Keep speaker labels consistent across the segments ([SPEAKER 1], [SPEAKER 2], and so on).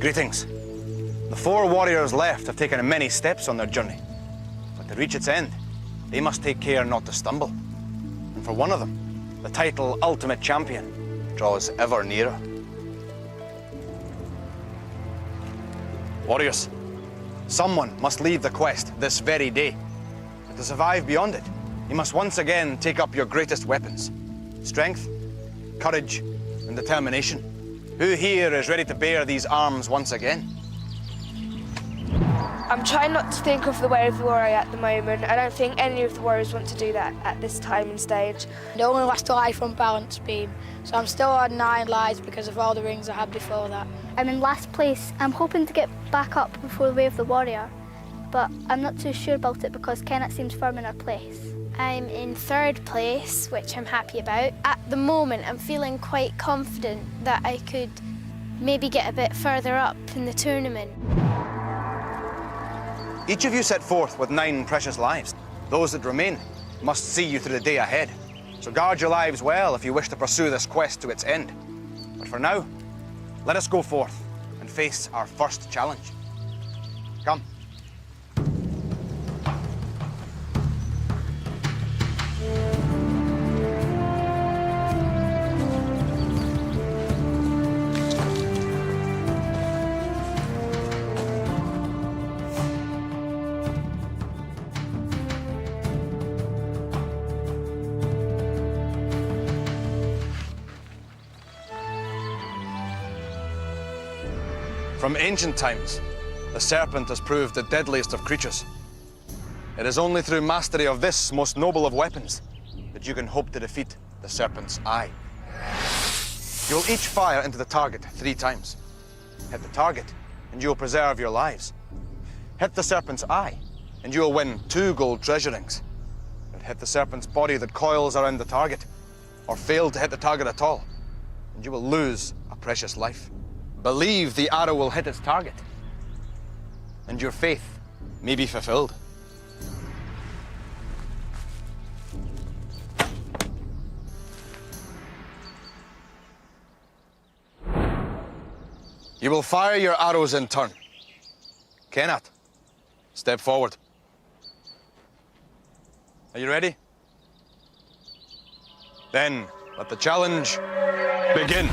[SPEAKER 1] Greetings. The 4 warriors left have taken many steps on their journey, but to reach its end, they must take care not to stumble. And for one of them, the title Ultimate Champion draws ever nearer. Warriors, someone must leave the quest this very day. But to survive beyond it, you must once again take up your greatest weapons: strength, courage, and determination. Who here is ready to bear these arms once again?
[SPEAKER 2] I'm trying not to think of the way of the warrior at the moment. I don't think any of the warriors want to do that at this time and stage.
[SPEAKER 3] The only last life from balance beam, so I'm still on 9 lives because of all the rings I had before that.
[SPEAKER 4] I'm in last place. I'm hoping to get back up before the way of the warrior, but I'm not too sure about it because Kenneth seems firm in her place.
[SPEAKER 5] I'm in 3rd place, which I'm happy about. At the moment, I'm feeling quite confident that I could maybe get a bit further up in the tournament.
[SPEAKER 1] Each of you set forth with 9 precious lives. Those that remain must see you through the day ahead. So guard your lives well if you wish to pursue this quest to its end. But for now, let us go forth and face our first challenge. Come. From ancient times, the serpent has proved the deadliest of creatures. It is only through mastery of this most noble of weapons that you can hope to defeat the serpent's eye. You will each fire into the target 3 times. Hit the target, and you will preserve your lives. Hit the serpent's eye, and you will win 2 gold treasure rings. But hit the serpent's body that coils around the target, or fail to hit the target at all, and you will lose a precious life. Believe the arrow will hit its target, and your faith may be fulfilled. You will fire your arrows in turn. Kenneth, step forward. Are you ready? Then let the challenge begin.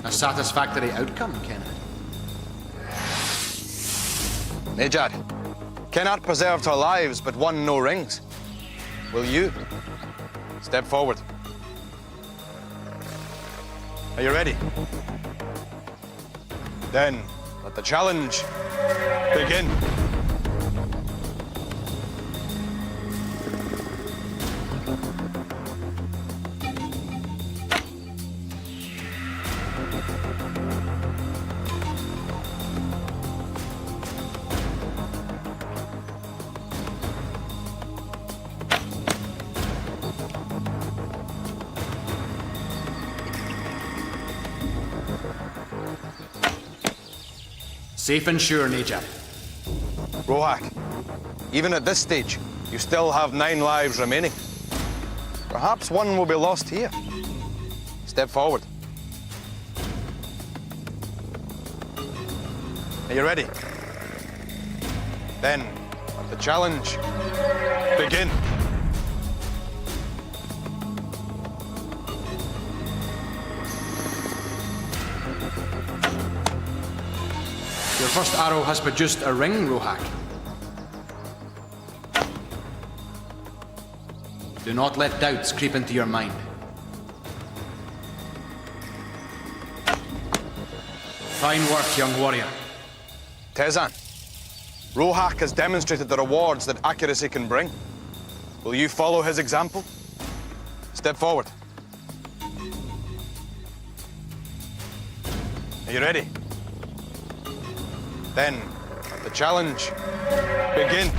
[SPEAKER 6] A satisfactory outcome, Kenneth.
[SPEAKER 1] Nejad, Kenneth preserved her lives but won no rings. Will you? Step forward. Are you ready? Then let the challenge begin.
[SPEAKER 6] Safe and sure, Nejad.
[SPEAKER 1] Rohak, even at this stage, you still have 9 lives remaining. Perhaps one will be lost here. Step forward. Are you ready? Then let the challenge begin.
[SPEAKER 6] Your first arrow has produced a ring, Rohak. Do not let doubts creep into your mind. Fine work, young warrior.
[SPEAKER 1] Tezan, Rohak has demonstrated the rewards that accuracy can bring. Will you follow his example? Step forward. Are you ready? Then let the challenge begin.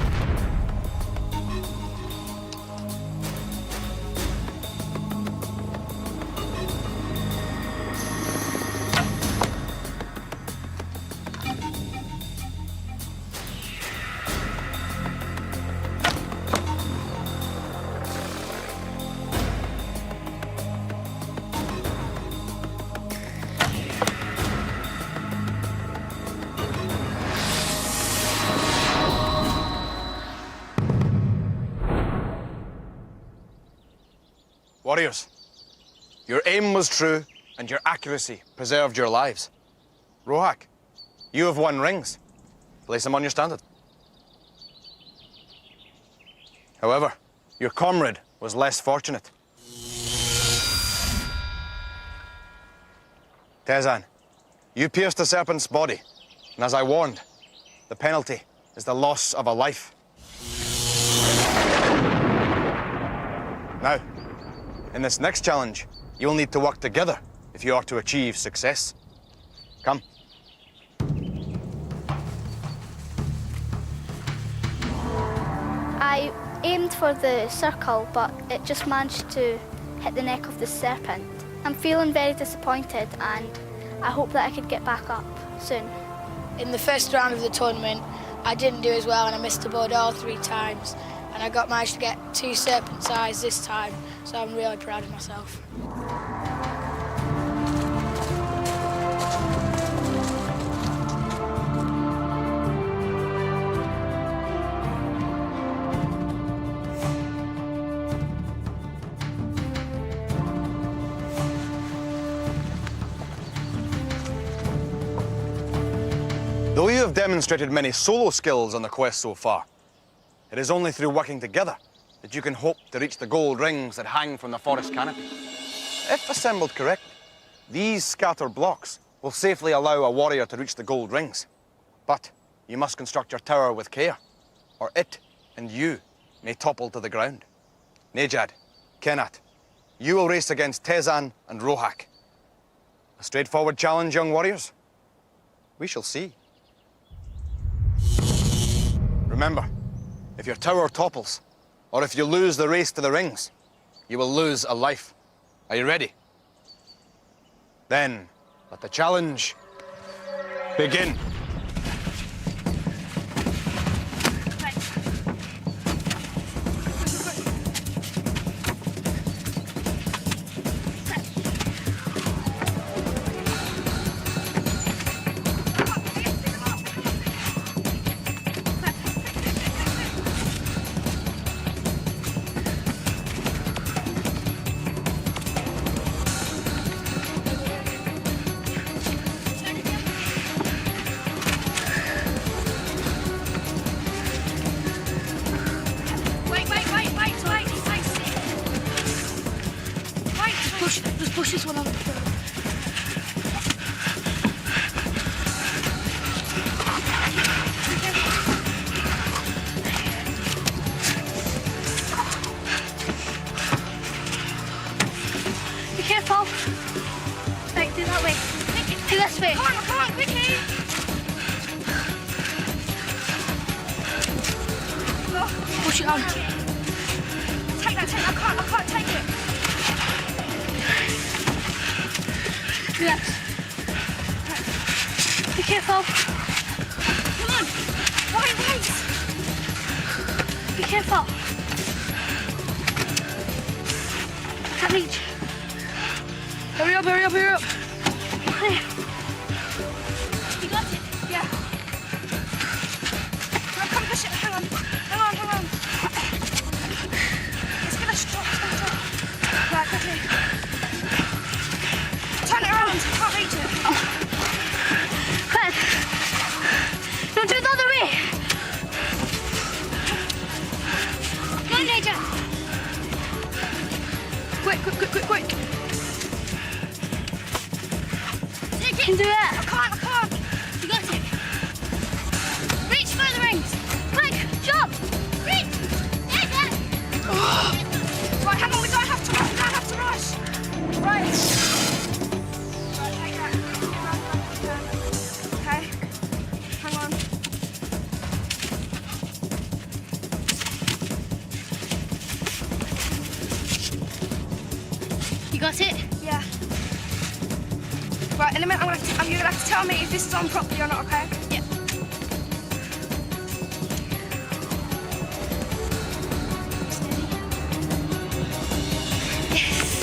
[SPEAKER 1] Warriors, your aim was true and your accuracy preserved your lives. Rohak, you have won rings. Place them on your standard. However, your comrade was less fortunate. Tezan, you pierced the Serpent's body, and as I warned, the penalty is the loss of a life. Now, in this next challenge, you'll need to work together if you are to achieve success. Come.
[SPEAKER 4] I aimed for the circle, but it just managed to hit the neck of the serpent. I'm feeling very disappointed, and I hope that I could get back up soon.
[SPEAKER 3] In the first round of the tournament, I didn't do as well and I missed the board all 3 times. And I managed to get 2 serpent's eyes this time, so I'm really proud of myself.
[SPEAKER 1] Though you have demonstrated many solo skills on the quest so far, it is only through working together that you can hope to reach the gold rings that hang from the forest canopy. If assembled correctly, these scattered blocks will safely allow a warrior to reach the gold rings. But you must construct your tower with care, or it and you may topple to the ground. Nejad, Kenat, you will race against Tezan and Rohak. A straightforward challenge, young warriors? We shall see. Remember, if your tower topples, or if you lose the race to the rings, you will lose a life. Are you ready? Then, let the challenge begin.
[SPEAKER 3] Just push this one on.
[SPEAKER 4] Be careful. Right, do that way. Do this way.
[SPEAKER 5] Come on, quickly!
[SPEAKER 3] Push it on.
[SPEAKER 5] Take that, I can't take it.
[SPEAKER 4] Yes. Be careful.
[SPEAKER 5] Come on, wait.
[SPEAKER 4] Be careful. Can't reach.
[SPEAKER 3] Hurry up.
[SPEAKER 4] There.
[SPEAKER 5] You got it? Yeah. Come push it, hang on. It's gonna drop. Right, quickly. Turn it around, can't reach it.
[SPEAKER 4] Quick. Don't do it the other way.
[SPEAKER 5] Come on, Naja.
[SPEAKER 3] Quick.
[SPEAKER 5] Take it.
[SPEAKER 4] You can do it.
[SPEAKER 5] I can't. You got it. Reach for the rings.
[SPEAKER 4] Quick, jump.
[SPEAKER 5] Reach. Right, hang on, we don't have to rush. Right. Okay. Hang on.
[SPEAKER 4] You got it?
[SPEAKER 5] Yeah. Right, in a minute, you're gonna have to tell me if this is on properly or not, okay?
[SPEAKER 4] Yeah.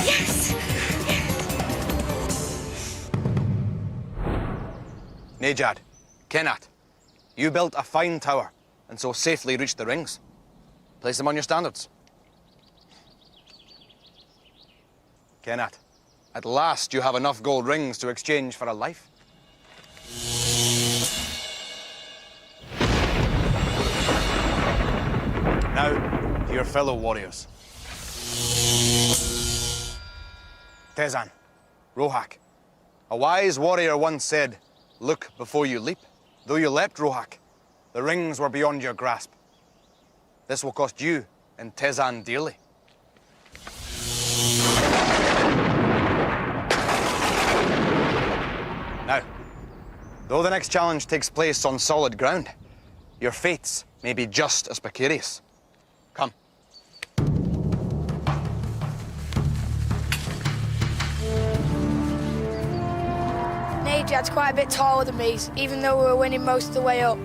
[SPEAKER 5] Yes!
[SPEAKER 1] Nejad, Kenat, you built a fine tower and so safely reached the rings. Place them on your standards. Kenat, at last you have enough gold rings to exchange for a life. Now, to your fellow warriors. Tezan, Rohak, a wise warrior once said, "Look before you leap." Though you leapt, Rohak, the rings were beyond your grasp. This will cost you and Tezan dearly. Now, though the next challenge takes place on solid ground, your fates may be just as precarious. Come.
[SPEAKER 3] Najad's quite a bit taller than me, even though we were winning most of the way up.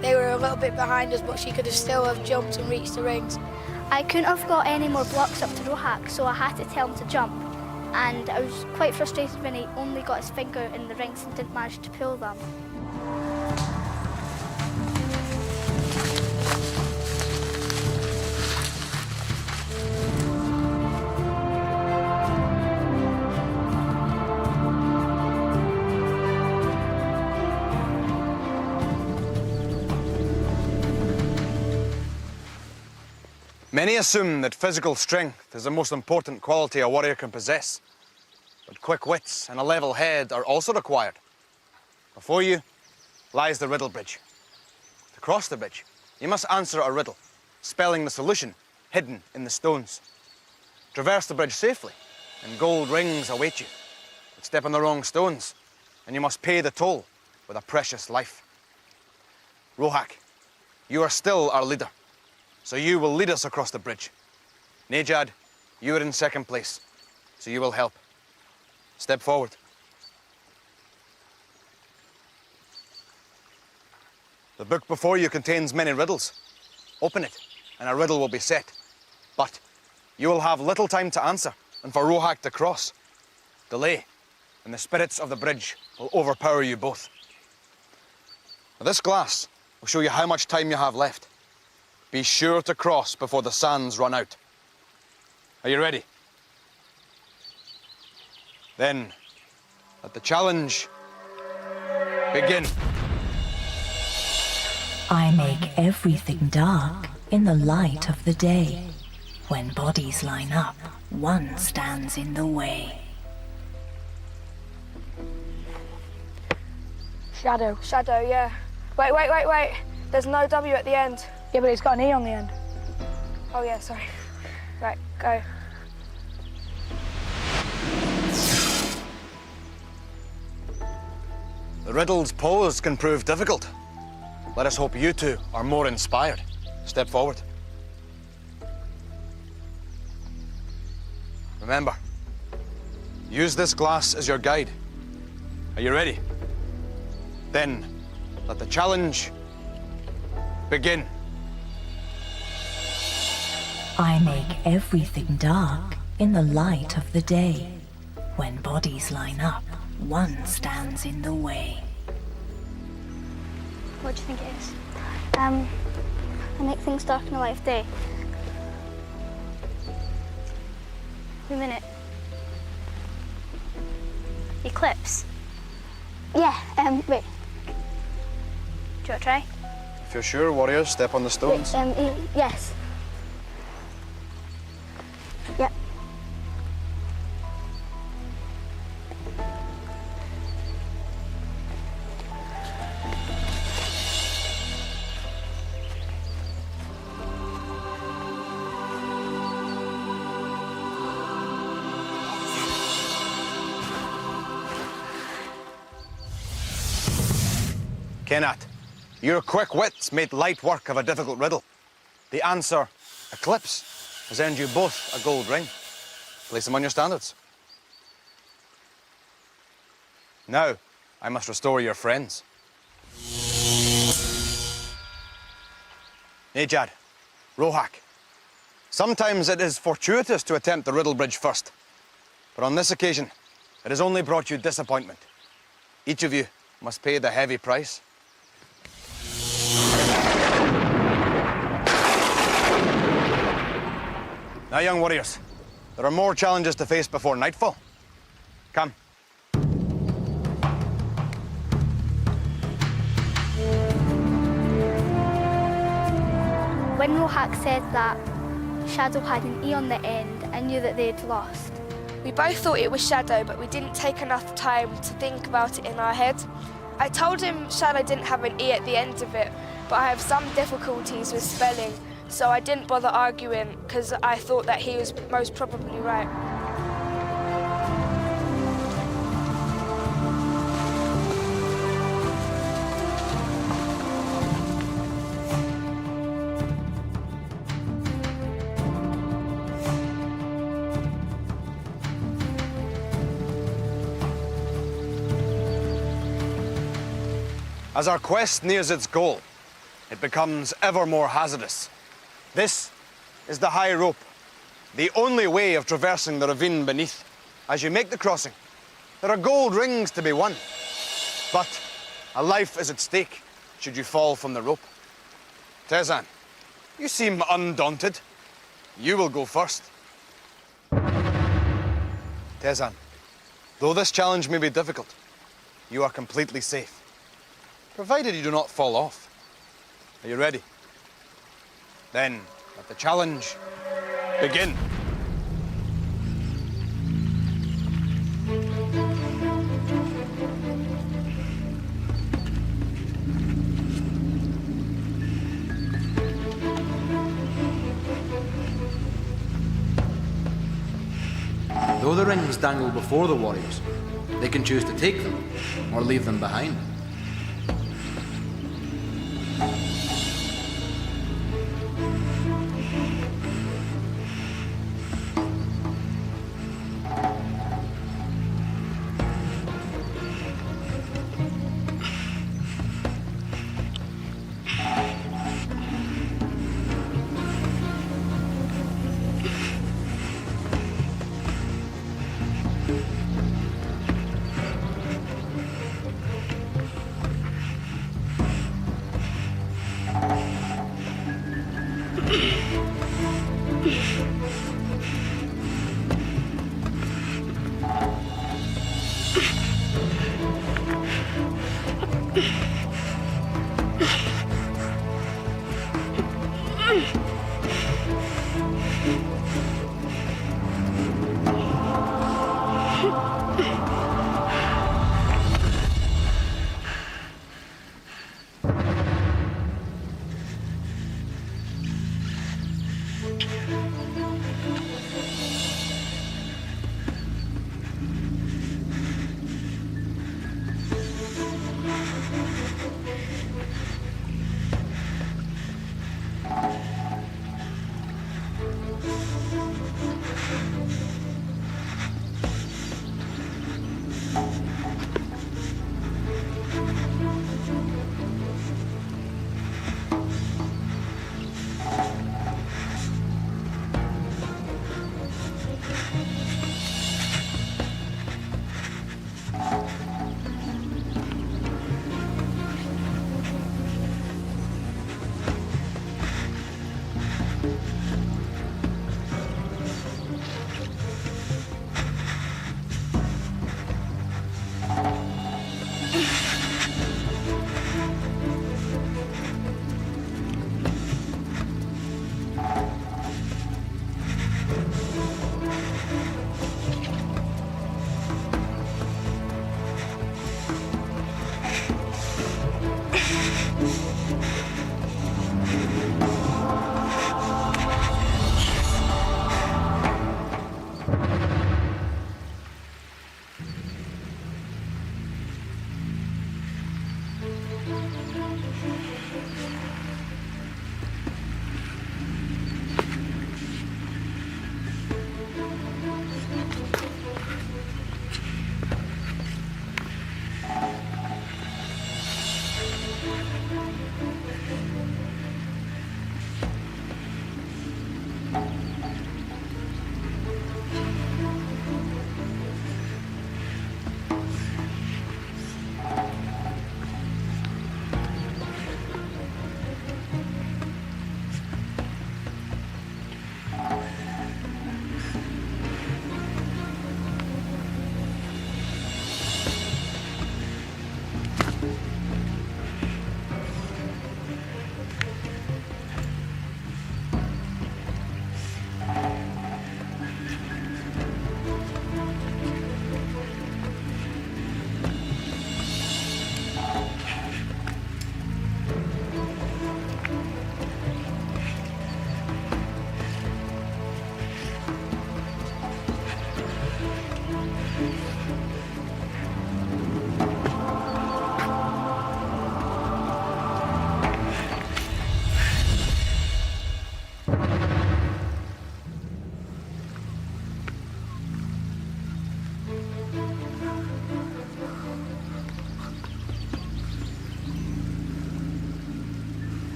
[SPEAKER 3] They were a little bit behind us, but she could have still have jumped and reached the rings.
[SPEAKER 4] I couldn't have got any more blocks up to Rohak, so I had to tell him to jump. And I was quite frustrated when he only got his finger in the rings and didn't manage to pull them.
[SPEAKER 1] Many assume that physical strength is the most important quality a warrior can possess. But quick wits and a level head are also required. Before you lies the Riddle Bridge. To cross the bridge, you must answer a riddle, spelling the solution hidden in the stones. Traverse the bridge safely, and gold rings await you. But step on the wrong stones, and you must pay the toll with a precious life. Rohak, you are still our leader, so you will lead us across the bridge. Najad, you are in second place, so you will help. Step forward. The book before you contains many riddles. Open it, and a riddle will be set. But you will have little time to answer, and for Rohak to cross. Delay, and the spirits of the bridge will overpower you both. Now, this glass will show you how much time you have left. Be sure to cross before the sands run out. Are you ready? Then, let the challenge begin.
[SPEAKER 7] I make everything dark in the light of the day. When bodies line up, one stands in the way.
[SPEAKER 3] Shadow.
[SPEAKER 2] Shadow, yeah. Wait. There's no W at the end.
[SPEAKER 3] Yeah, but it's got an E on the end.
[SPEAKER 2] Oh, yeah, sorry. Right, go.
[SPEAKER 1] The riddles posed can prove difficult. Let us hope you two are more inspired. Step forward. Remember, use this glass as your guide. Are you ready? Then, let the challenge begin.
[SPEAKER 7] I make everything dark in the light of the day. When bodies line up, one stands in the way.
[SPEAKER 4] What do you think it is? I make things dark in the light of day. Wait a minute. Eclipse? Yeah, wait. Do you want to try?
[SPEAKER 1] If you're sure, warriors, step on the stones.
[SPEAKER 4] Yes. Yep.
[SPEAKER 1] Kenat, your quick wits made light work of a difficult riddle. The answer, eclipse, has earned you both a gold ring. Place them on your standards. Now, I must restore your friends. Najad, Rohak, sometimes it is fortuitous to attempt the Riddle Bridge first. But on this occasion, it has only brought you disappointment. Each of you must pay the heavy price. Now, young warriors, There are more challenges to face before nightfall. Come.
[SPEAKER 4] When Rohak said that Shadow had an E on the end, I knew that they'd lost.
[SPEAKER 2] We both thought it was Shadow, but we didn't take enough time to think about it in our head. I told him Shadow didn't have an E at the end of it, but I have some difficulties with spelling, so I didn't bother arguing because I thought that he was most probably right.
[SPEAKER 1] As our quest nears its goal, it becomes ever more hazardous. This is the high rope, the only way of traversing the ravine beneath. As you make the crossing, there are gold rings to be won. But a life is at stake should you fall from the rope. Tezan, you seem undaunted. You will go first. Tezan, though this challenge may be difficult, you are completely safe. Provided you do not fall off. Are you ready? Then let the challenge begin.
[SPEAKER 6] Though the rings dangle before the warriors, they can choose to take them or leave them behind.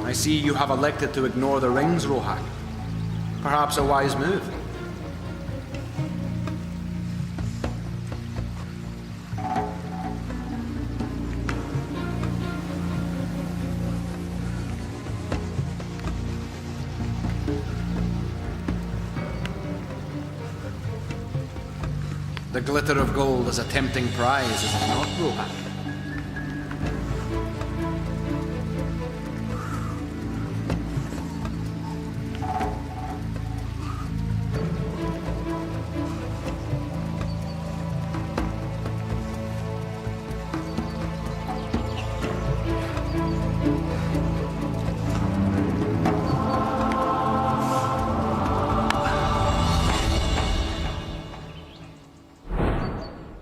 [SPEAKER 6] I see you have elected to ignore the rings, Rohak. Perhaps a wise move. The glitter of gold is a tempting prize, is it not, Rohak?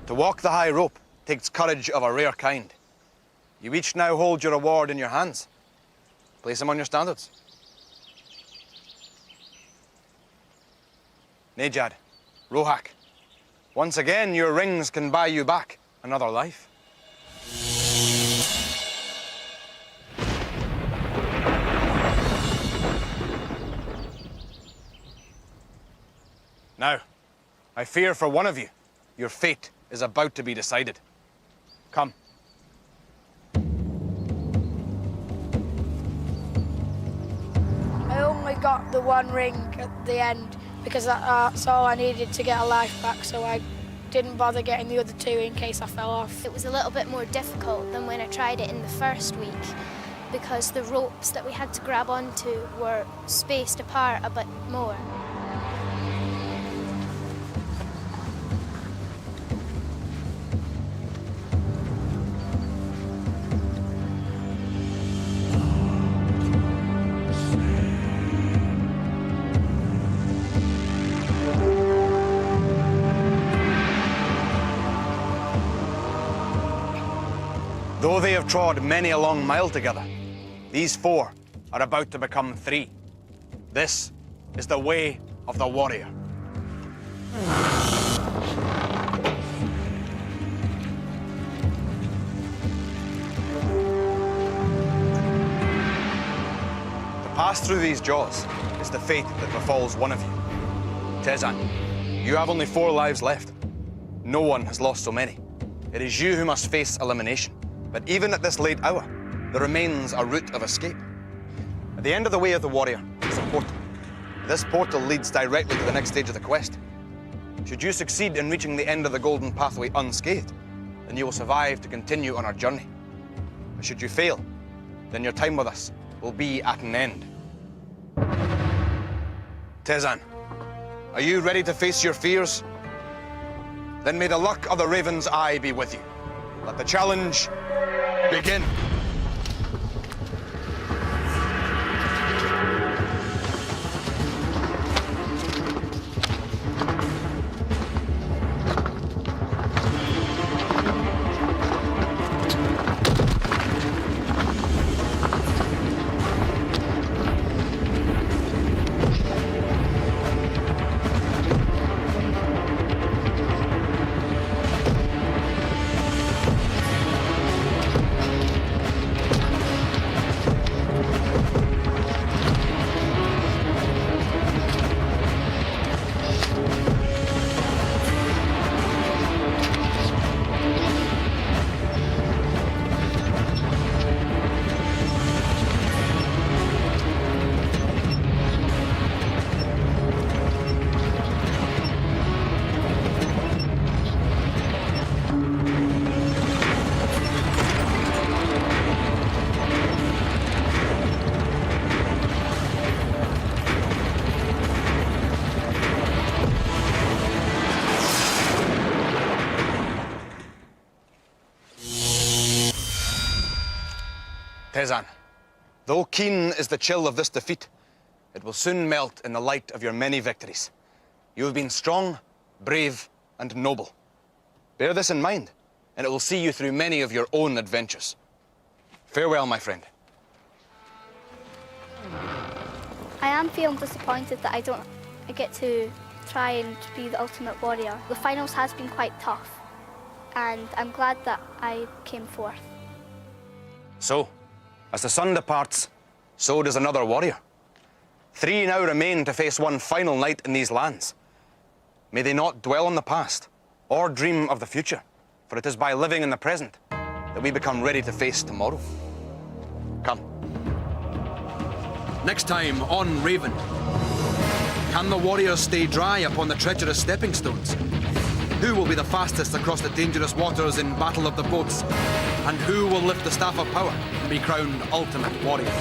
[SPEAKER 1] To walk the high rope takes courage of a rare kind. You each now hold your award in your hands. Place them on your standards. Nejad, Rohak, once again your rings can buy you back another life. Now, I fear for one of you, your fate is about to be decided. Come.
[SPEAKER 3] I only got the one ring at the end because that's all I needed to get a life back, so I didn't bother getting the other two in case I fell off.
[SPEAKER 5] It was a little bit more difficult than when I tried it in the first week because the ropes that we had to grab onto were spaced apart a bit more.
[SPEAKER 1] Though they have trod many a long mile together, these four are about to become three. This is the way of the warrior. To pass through these jaws is the fate that befalls one of you. Tezan, you have only 4 lives left. No one has lost so many. It is you who must face elimination. But even at this late hour, there remains a route of escape. At the end of the Way of the Warrior is a portal. This portal leads directly to the next stage of the quest. Should you succeed in reaching the end of the Golden Pathway unscathed, then you will survive to continue on our journey. But should you fail, then your time with us will be at an end. Tezan, are you ready to face your fears? Then may the luck of the Raven's Eye be with you. Let the challenge begin. Tezan, though keen is the chill of this defeat, it will soon melt in the light of your many victories. You have been strong, brave, and noble. Bear this in mind, and it will see you through many of your own adventures. Farewell, my friend.
[SPEAKER 4] I am feeling disappointed that I don't get to try and be the ultimate warrior. The finals has been quite tough, and I'm glad that I came fourth.
[SPEAKER 1] So, as the sun departs, so does another warrior. 3 now remain to face one final night in these lands. May they not dwell on the past or dream of the future, for it is by living in the present that we become ready to face tomorrow. Come.
[SPEAKER 6] Next time on Raven. Can the warriors stay dry upon the treacherous stepping stones? Who will be the fastest across the dangerous waters in Battle of the Boats? And who will lift the Staff of Power and be crowned Ultimate Warrior?